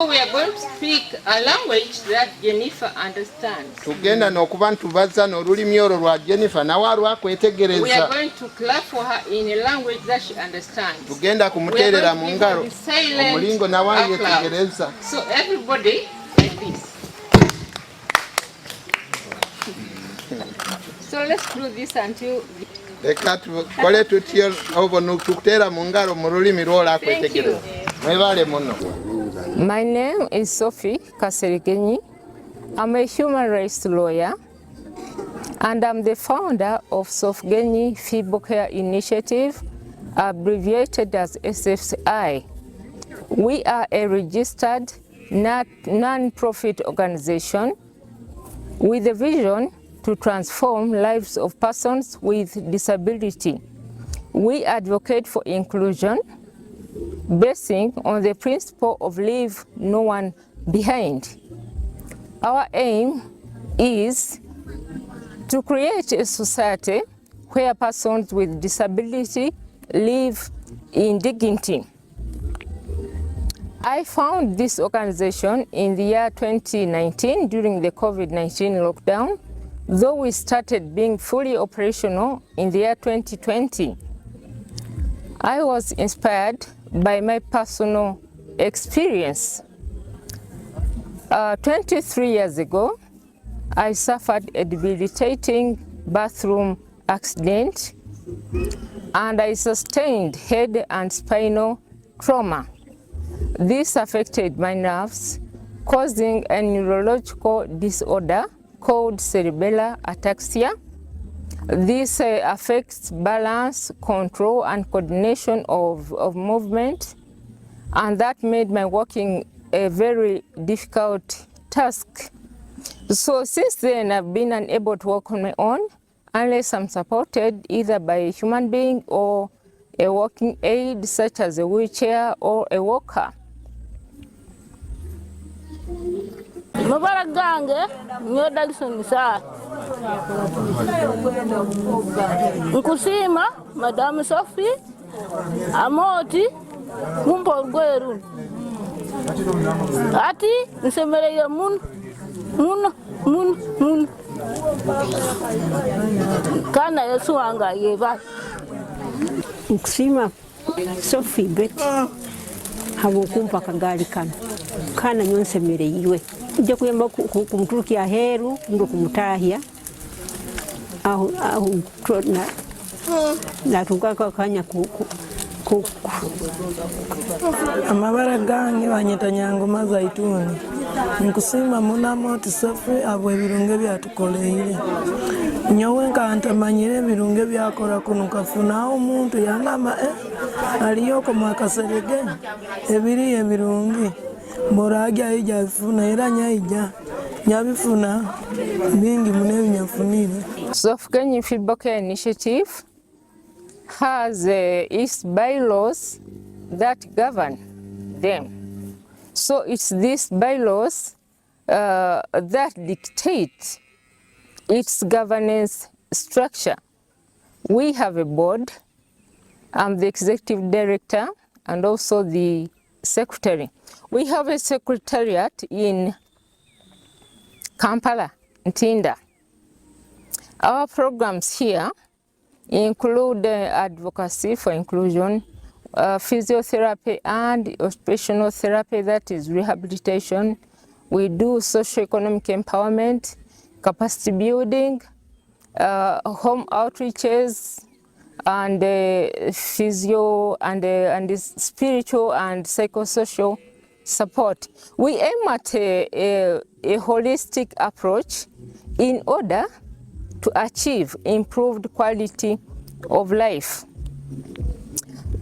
We are going to speak a language that Jennifer understands. Tugenda n'okuba ntubaza n'olulimi olwo lwa Jennifer nawe alwakwetegereza. We are going to clap for her in a language that she understands. Tugenda kumuteerera mu ngalo omulingo nawe yetegereza. So everybody like this. So let's do this until leka tukole tutyo obwo tukuteera mu ngalo mu lulimi lw'ola akwetegereza. Mwebale muno. My name is Sophgenyi. I'm a human rights lawyer, and I'm the founder of Sophgenyi Feeble Care Initiative, abbreviated as SFCI. We are a registered non-profit organization with a vision to transform lives of persons with disability. We advocate for inclusion, basing on the principle of leave no one behind. Our aim is to create a society where persons with disability live in dignity. I found this organization in the year 2019 during the COVID-19 lockdown, though we started being fully operational in the year 2020. I was inspired by my personal experience. 23 years ago, I suffered a debilitating bathroom accident and I sustained head and spinal trauma. This affected my nerves, causing a neurological disorder called cerebellar ataxia. This affects balance, control, and coordination of movement, and that made my walking a very difficult task. So since then, I've been unable to walk on my own unless I'm supported either by a human being or a walking aid, such as a wheelchair or a walker. Nkusima Madame Sophie amoti mumpolgweru ati nsemereye mun kana Yesu wanga yeba. Nkusima Sophie beti hawokumpa kagali kana nyonsemereye nje kuyamba kumturukia heru ndo kumutahia aho na tungaka kanya amabara gange banyeta nyangoma zaituni nkusima munamoti Sophie abwe birunge byatukoleire nyowe nkantamanyire birunge byakora kuno kafuna omuntu yangama aliyoko mwakaserege ebiri birungi moragya ija funa era nyaija nyabifuna bingi munebi nyafunire. Sophgenyi Feeble Care Initiative has its bylaws that govern them. So it's these bylaws that dictate its governance structure. We have a board. I'm the executive director and also the secretary. We have a secretariat in Kampala, Ntinda. Our programs here include advocacy for inclusion, physiotherapy and occupational therapy, that is rehabilitation. We do socio-economic empowerment, capacity building, home outreaches, and physio and spiritual and psychosocial support. We aim at a holistic approach in order to achieve improved quality of life.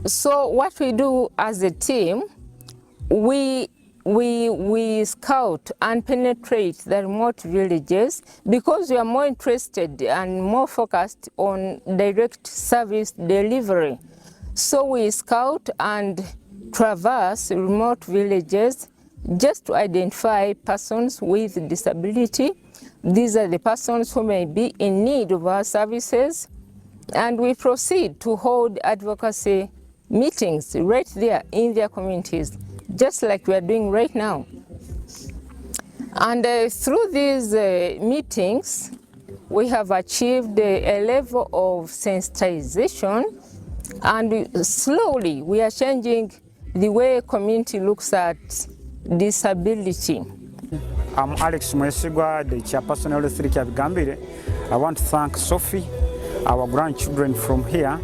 So what we do as a team, we scout and penetrate the remote villages because we are more interested and more focused on direct service delivery. So we scout and traverse remote villages just to identify persons with disability. These are the persons who may be in need of our services, and we proceed to hold advocacy meetings right there in their communities just like we are doing right now. And through these meetings, we have achieved a level of sensitization, and slowly we are changing the way community looks at disability. I'm Alex Mwesigwa, the chairperson of the Health Gambire. I want to thank Sophie, our grandchildren from here.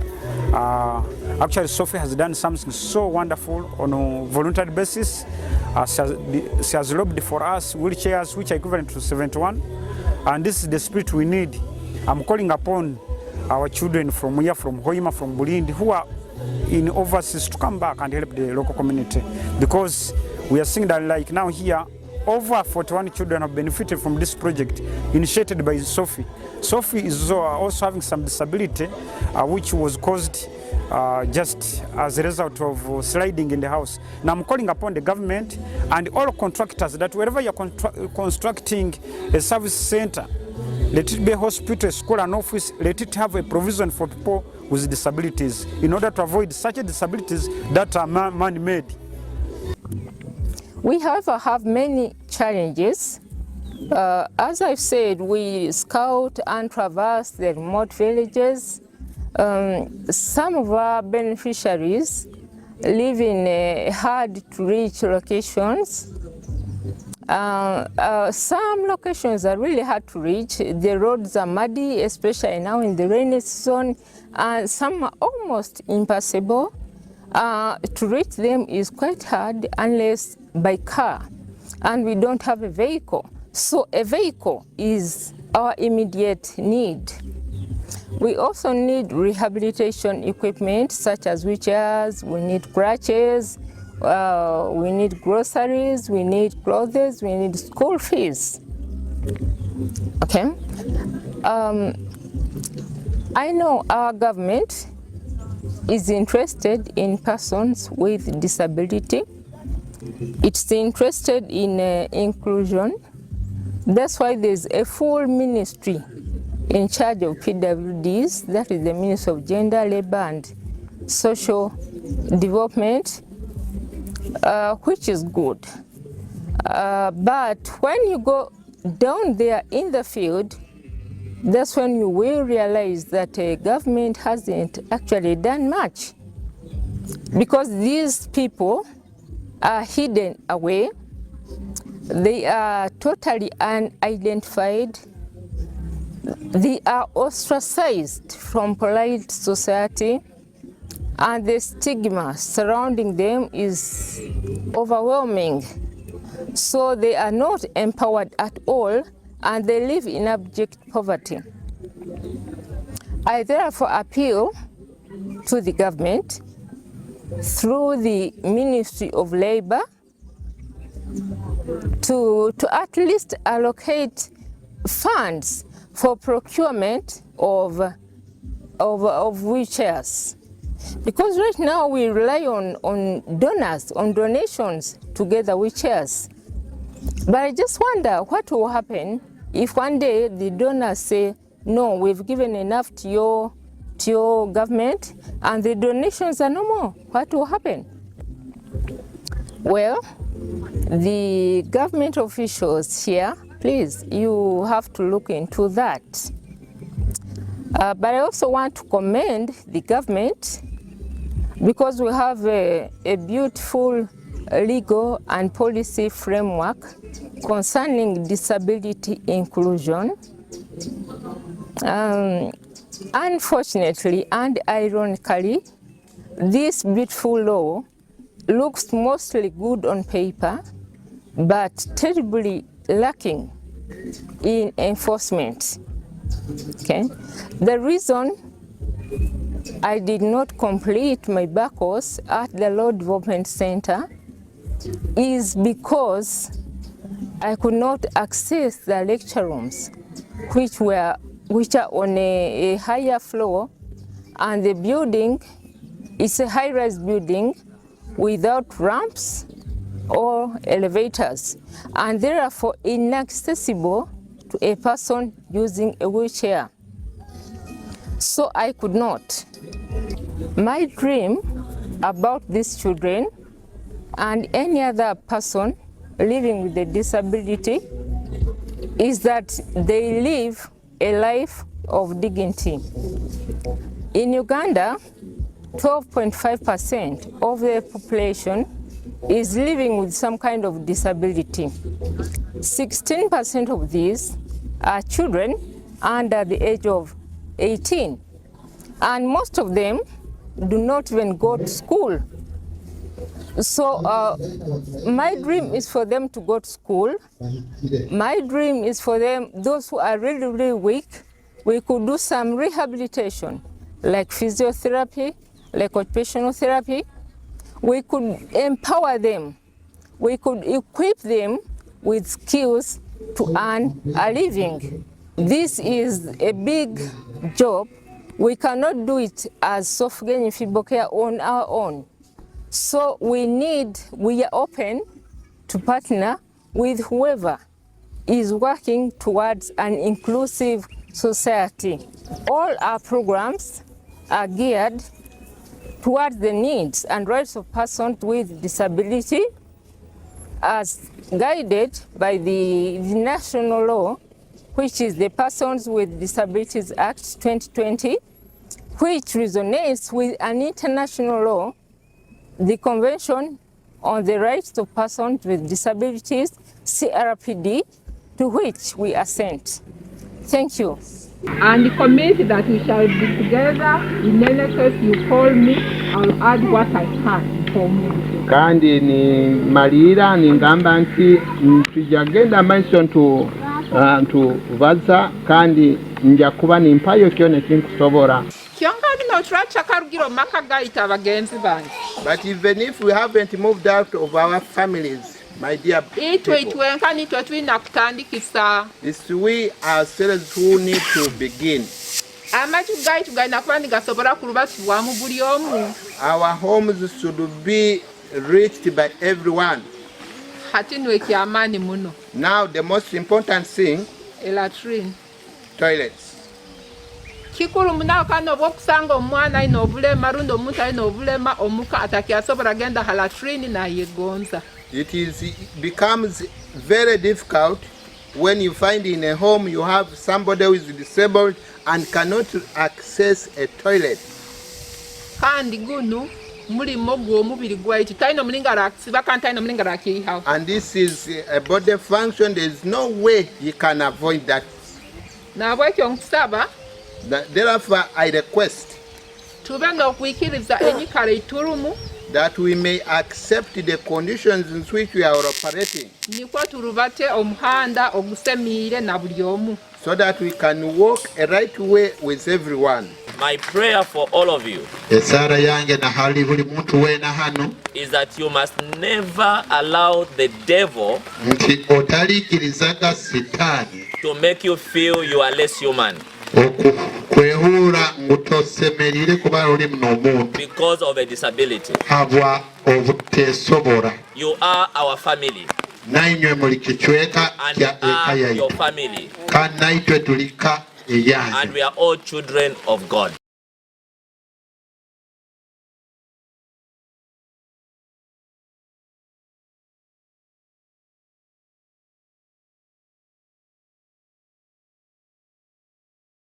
Actually, Sophie has done something so wonderful on a voluntary basis. She has lobbied for us wheelchairs, which are equivalent to 71. And this is the spirit we need. I'm calling upon our children from here, from Hoima, from Bulindi, who are in overseas to come back and help the local community. Because we are seeing that like now here, over 41 children have benefited from this project initiated by Sophie. Sophie is also having some disability which was caused just as a result of sliding in the house. Now I'm calling upon the government and all contractors that wherever you're constructing a service center, let it be a hospital, a school, an office, let it have a provision for people with disabilities in order to avoid such disabilities that are man-made. We, however, have many challenges. As I've said, we scout and traverse the remote villages. Some of our beneficiaries live in hard-to-reach locations. Some locations are really hard to reach. The roads are muddy, especially now in the rainy season, and some are almost impassable. To reach them is quite hard unless by car, and we don't have a vehicle. So a vehicle is our immediate need. We also need rehabilitation equipment such as wheelchairs, we need crutches, we need groceries, we need clothes, we need school fees. Okay. I know our government is interested in persons with disability. It's interested in inclusion. That's why there's a full ministry in charge of PWDs, that is the Ministry of Gender, Labor and Social Development, which is good. But when you go down there in the field, that's when you will realize that government hasn't actually done much, because these people are hidden away. They are totally unidentified. They are ostracized from polite society, and the stigma surrounding them is overwhelming. So they are not empowered at all, and they live in abject poverty. I therefore appeal to the government through the Ministry of Labor to at least allocate funds for procurement of wheelchairs. Because right now we rely on donors, on donations to get the wheelchairs. But I just wonder what will happen if one day the donors say, no, we've given enough to your government and the donations are no more. What will happen? Well, the government officials here, please, you have to look into that. But I also want to commend the government, because we have a beautiful legal and policy framework concerning disability inclusion. Unfortunately and ironically, this beautiful law looks mostly good on paper, but terribly lacking in enforcement. Okay? The reason I did not complete my back course at the Law Development Center is because I could not access the lecture rooms, which are on a higher floor, and the building is a high-rise building without ramps or elevators, and therefore inaccessible to a person using a wheelchair. So I could not. My dream about these children and any other person living with a disability is that they live a life of dignity. In Uganda, 12.5% of the population is living with some kind of disability. 16% of these are children under the age of 18, and most of them do not even go to school. So my dream is for them to go to school. My dream is for them, those who are really, really weak, we could do some rehabilitation, like physiotherapy, like occupational therapy. We could empower them. We could equip them with skills to earn a living. This is a big job. We cannot do it as Sophgenyi Feeble Care on our own. So we are open to partner with whoever is working towards an inclusive society. All our programs are geared towards the needs and rights of persons with disability, as guided by the national law, which is the Persons with Disabilities Act 2020, which resonates with an international law, the Convention on the Rights of Persons with Disabilities, CRPD, to which we assent. Thank you. And commit that we shall be together. In any case you call me, I'll add what I can for me. Kandi ni malira ni ngamba nti tujagenda maiso vaza kandi nja kuba ni mpayo kyone kinkusobora. But even if we haven't moved out of our families, my dear people, it's we ourselves who need to begin. Our homes should be reached by everyone. Now the most important thing, toilets. Kikulu munakano bokusanga omwana ino obulema rundo omuntu ino obulema omuka atakiasobora agenda halatrini na yegonza. It becomes very difficult when you find in a home you have somebody who is disabled and cannot access a toilet. Kandi gunu mulimo gw'omubiri gwaitu taino mulingara siba kandi taino mulingara kiha. And this is a body function. There is no way you can avoid that. Na bwekyo nkusaba therefore I request that we may accept the conditions in which we are operating, so that we can walk a right way with everyone. My prayer for all of you is that you must never allow the devil to make you feel you are less human because of a disability. You are our family, and you are your family, and we are all children of God.